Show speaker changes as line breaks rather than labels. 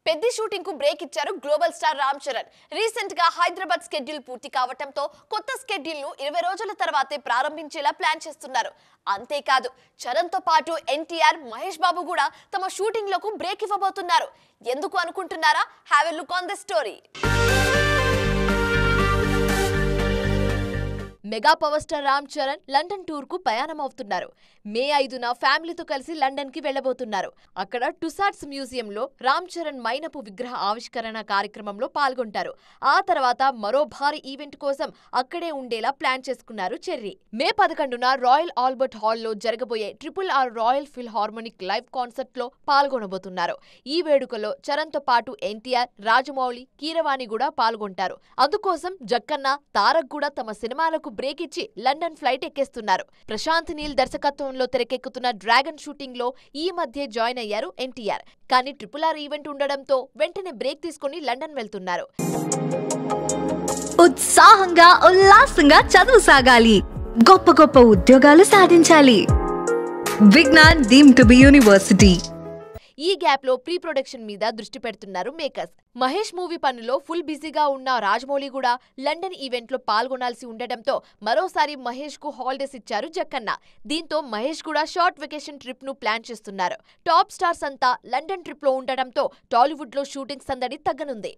పెద్ద షూటింగ్ కు బ్రేక్ ఇచ్చారు global star Ram Charan. Recent గా హైదరాబాద్ స్కెడ్యూల్ పూర్తి కావడంతో కొత్త స్కెడ్యూల్ ను 20 రోజుల తర్వాతే ప్రారంభించేలా ప్లాన్ చేస్తున్నారు. అంతేకాదు చరణ్ తో పాటు ఎన్టీఆర్, మహేష్ బాబు కూడా తమ షూటింగ్ లకు బ్రేక్ ఇవ్వబోతున్నారు. ఎందుకు అనుకుంటున్నారా? Have a look on the story. Mega power star Ram Charan London tour కు ప్రయాణమవుతున్నారు. మే 5న ఫ్యామిలీతో కలిసి లండన్ కి వెళ్లబోతున్నారు. అక్కడ టుసాట్స్ మ్యూజియంలో రామ్ చరణ్ మైనపు విగ్రహ ఆవిష్కరణ కార్యక్రమంలో పాల్గొంటారు. ఆ తర్వాత మరో భారీ ఈవెంట్ కోసం అక్కడే ఉండేలా ప్లాన్ చేసుకున్నారు చెర్రీ. మే 11న రాయల్ ఆల్బర్ట్ హాల్లో జరగబోయే RRR royal philharmonic live concert లో పాల్గొనబోతున్నారు. ఈ వేడుకలో చరణ్ తో పాటు ఎన్టీఆర్, రాజమౌళి, కీరవాణి కూడా పాల్గొంటారు. అందుకోసం జక్కన్న, తారక్ కూడా తమ సినిమాలకు బ్రేక్ ఇచ్చి లండన్ ఫ్లైట్ ఎక్కేస్తున్నారు. ప్రశాంత్ నీల్ దర్శకత్వంలో తెరకెక్కుతున్న డ్రాగన్ షూటింగ్ లో ఈ మధ్య జాయిన్ అయ్యారు ఎన్టీఆర్. కానీ RRR ఈవెంట్ ఉండడంతో వెంటనే బ్రేక్ తీసుకుని లండన్ వెళ్తున్నారు.
ఉత్సాహంగా ఉల్లాసంగా చదువు సాగాలి, గొప్ప గొప్ప ఉద్యోగాలు సాధించాలి. Vignan deemed to be university.
ఈ గ్యాప్ లో ప్రీ ప్రొడక్షన్ మీద దృష్టి పెడుతున్నారు మేకర్స్. మహేష్ మూవీ పనులో ఫుల్ బిజీగా ఉన్న రాజమౌళి కూడా లండన్ ఈవెంట్ లో పాల్గొనాల్సి ఉండడంతో మరోసారి మహేష్ కు హాలిడేస్ ఇచ్చారు జక్కన్న. దీంతో మహేష్ కూడా షార్ట్ వెకేషన్ ట్రిప్ ను ప్లాన్ చేస్తున్నారు. టాప్ స్టార్స్ అంతా లండన్ ట్రిప్ లో ఉండడంతో టాలీవుడ్ లో షూటింగ్ సందడి తగ్గనుంది.